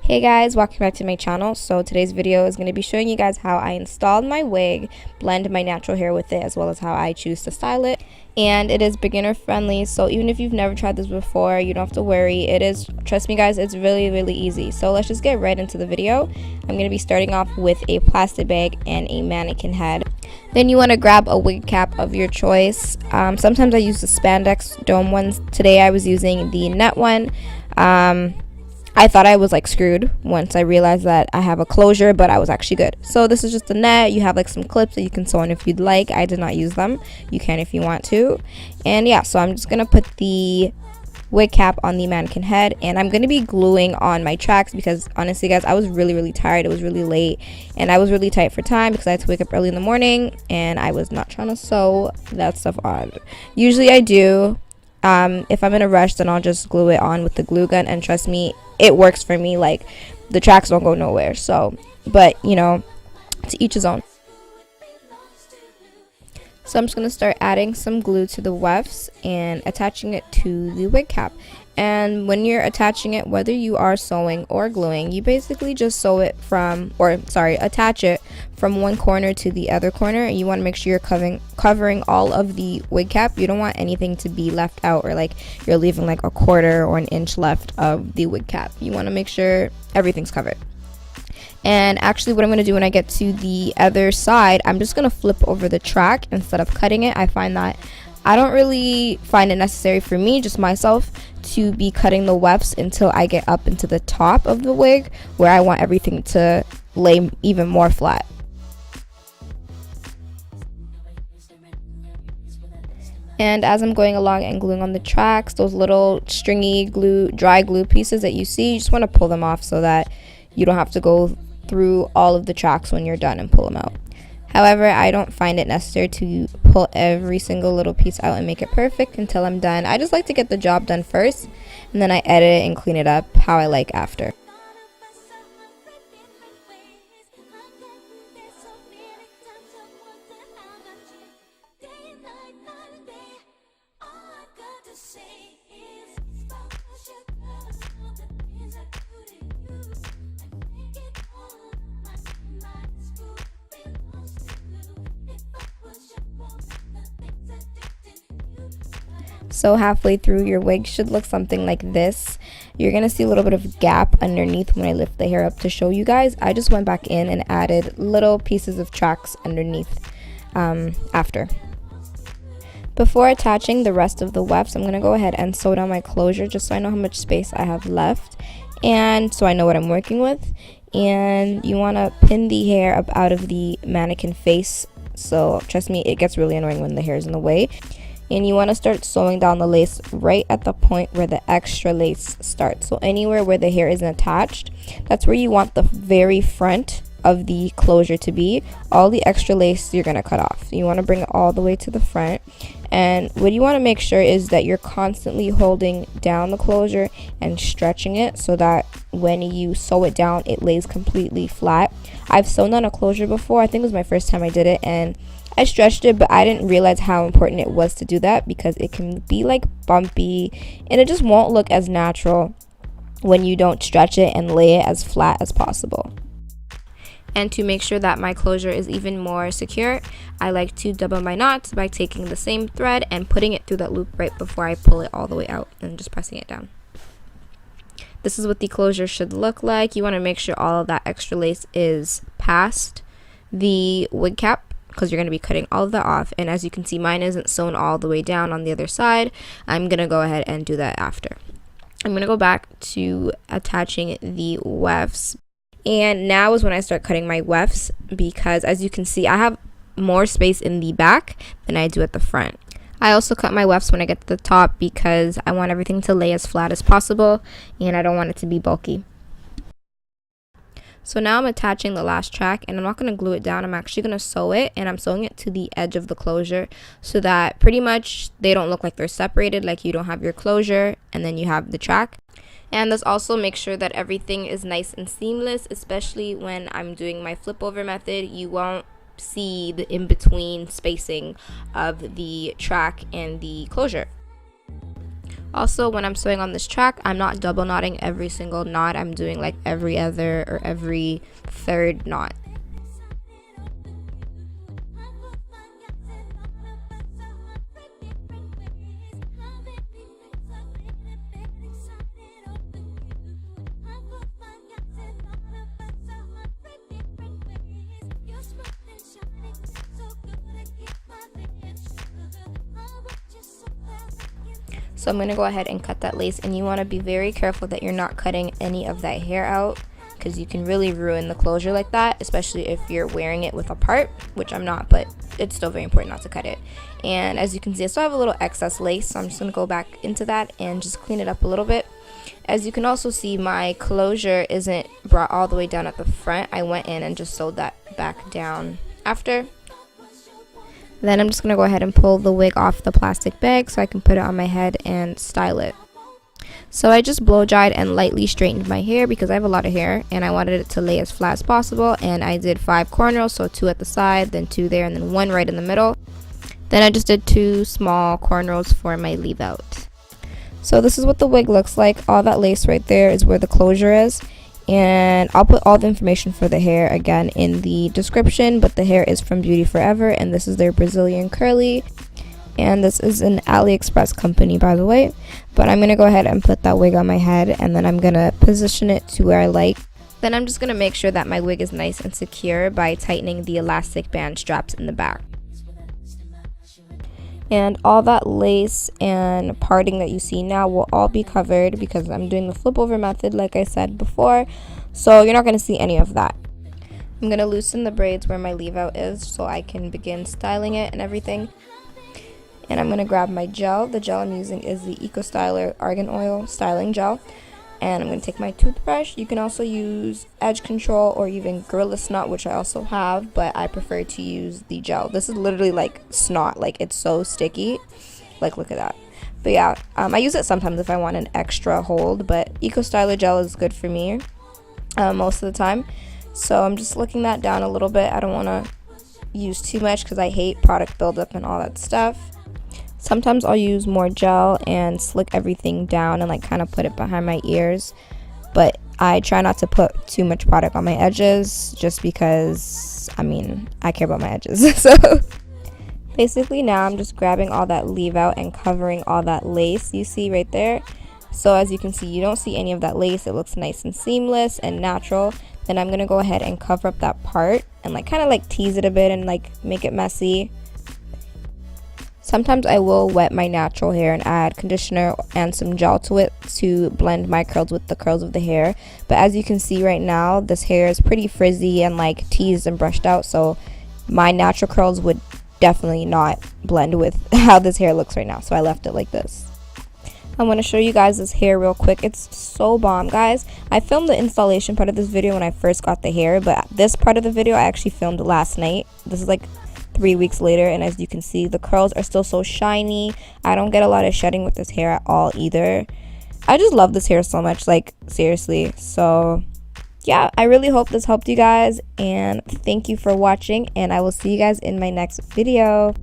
Hey guys, welcome back to my channel. So today's video is going to be showing you guys how I installed my wig, blend my natural hair with it, as well as how I choose to style it. And it is beginner friendly, so even if you've never tried this before, you don't have to worry. It is, trust me guys, it's really easy. So let's just get right into the video. I'm going to be starting off with a plastic bag and a mannequin head. Then you want to grab a wig cap of your choice. Sometimes I use the spandex dome ones. Today I was using the net one. I thought I was like screwed once I realized that I have a closure, but I was actually good. So this is just a net. You have like some clips that you can sew on if you'd like. I did not use them. You can if you want to. And yeah, so I'm just gonna put the wig cap on the mannequin head, and I'm gonna be gluing on my tracks because honestly guys, I was really tired. It was really late and I was really tight for time because I had to wake up early in the morning and I was not trying to sew that stuff on. Usually I do. If I'm in a rush, then I'll just glue it on with the glue gun, and trust me, it works for me. Like, the tracks don't go nowhere. So, but you know, to each his own. So I'm just gonna start adding some glue to the wefts and attaching it to the wig cap. And when you're attaching it, whether you are sewing or gluing, you basically just sew it from, attach it from one corner to the other corner. And you want to make sure you're covering all of the wig cap. You don't want anything to be left out, or like you're leaving like a quarter or an inch left of the wig cap. You want to make sure everything's covered. And actually what I'm going to do when I get to the other side, I'm just going to flip over the track instead of cutting it. I find that I don't really find it necessary for me, just myself, to be cutting the wefts until I get up into the top of the wig where I want everything to lay even more flat. And as I'm going along and gluing on the tracks, those little stringy glue, dry glue pieces that you see, you just want to pull them off so that you don't have to go through all of the tracks when you're done and pull them out. However, I don't find it necessary to pull every single little piece out and make it perfect until I'm done. I just like to get the job done first, and then I edit it and clean it up how I like after. So halfway through, your wig should look something like this. You're gonna see a little bit of gap underneath when I lift the hair up to show you guys. I just went back in and added little pieces of tracks underneath after. Before attaching the rest of the wefts, I'm gonna go ahead and sew down my closure just so I know how much space I have left, and so I know what I'm working with. And you wanna pin the hair up out of the mannequin face. So trust me, it gets really annoying when the hair is in the way. And you want to start sewing down the lace right at the point where the extra lace starts. So anywhere where the hair isn't attached, that's where you want the very front of the closure to be. All the extra lace you're going to cut off. You want to bring it all the way to the front. And what you want to make sure is that you're constantly holding down the closure and stretching it so that when you sew it down, it lays completely flat. I've sewn on a closure before. I think it was my first time I did it, and I stretched it, but I didn't realize how important it was to do that because it can be like bumpy and it just won't look as natural when you don't stretch it and lay it as flat as possible. And to make sure that my closure is even more secure, I like to double my knots by taking the same thread and putting it through that loop right before I pull it all the way out and just pressing it down. This is what the closure should look like. You want to make sure all of that extra lace is past the wig cap, because you're going to be cutting all of that off. And as you can see, mine isn't sewn all the way down on the other side. I'm going to go ahead and do that after. I'm going to go back to attaching the wefts. And now is when I start cutting my wefts, because as you can see, I have more space in the back than I do at the front. I also cut my wefts when I get to the top because I want everything to lay as flat as possible and I don't want it to be bulky. So now I'm attaching the last track, and I'm not going to glue it down. I'm actually going to sew it, and I'm sewing it to the edge of the closure so that pretty much they don't look like they're separated, like you don't have your closure and then you have the track. And this also makes sure that everything is nice and seamless, especially when I'm doing my flip over method. You won't see the in-between spacing of the track and the closure. Also, when I'm sewing on this track, I'm not double knotting every single knot. I'm doing like every other or every third knot. So I'm going to go ahead and cut that lace, and you want to be very careful that you're not cutting any of that hair out, because you can really ruin the closure like that, especially if you're wearing it with a part, which I'm not, but it's still very important not to cut it. And as you can see, I still have a little excess lace, so I'm just going to go back into that and just clean it up a little bit. As you can also see, my closure isn't brought all the way down at the front. I went in and just sewed that back down after. Then I'm just going to go ahead and pull the wig off the plastic bag so I can put it on my head and style it. So I just blow dried and lightly straightened my hair because I have a lot of hair and I wanted it to lay as flat as possible, and I did 5 cornrows, so 2 at the side, then 2 there, and then 1 right in the middle. Then I just did 2 small cornrows for my leave out. So this is what the wig looks like. All that lace right there is where the closure is. And I'll put all the information for the hair again in the description, but the hair is from Beauty Forever, and this is their Brazilian curly, and this is an AliExpress company, by the way. But I'm gonna go ahead and put that wig on my head, and then I'm gonna position it to where I like. Then I'm just gonna make sure that my wig is nice and secure by tightening the elastic band straps in the back. And all that lace and parting that you see now will all be covered because I'm doing the flip over method like I said before, so you're not going to see any of that. I'm going to loosen the braids where my leave out is so I can begin styling it and everything. And I'm going to grab my gel. The gel I'm using is the Eco Styler Argan Oil Styling Gel. And I'm going to take my toothbrush. You can also use edge control or even Gorilla Snot, which I also have, but I prefer to use the gel. This is literally like snot, like it's so sticky. Like, look at that. But yeah, I use it sometimes if I want an extra hold, but Eco Styler Gel is good for me most of the time. So I'm just licking that down a little bit. I don't want to use too much because I hate product buildup and all that stuff. Sometimes I'll use more gel and slick everything down and like kind of put it behind my ears, but I try not to put too much product on my edges just because, I mean, I care about my edges. So basically now I'm just grabbing all that leave out and covering all that lace you see right there. So as you can see, you don't see any of that lace. It looks nice and seamless and natural. Then I'm going to go ahead and cover up that part and like kind of like tease it a bit and like make it messy. Sometimes I will wet my natural hair and add conditioner and some gel to it to blend my curls with the curls of the hair. But as you can see right now, this hair is pretty frizzy and like teased and brushed out, so my natural curls would definitely not blend with how this hair looks right now, so I left it like this. I want to show you guys this hair real quick. It's so bomb, guys. I filmed the installation part of this video when I first got the hair, but this part of the video I actually filmed last night. This is like 3 weeks later, and as you can see, the curls are still so shiny. I don't get a lot of shedding with this hair at all either. I just love this hair so much, like seriously. So yeah, I really hope this helped you guys, and thank you for watching, and I will see you guys in my next video.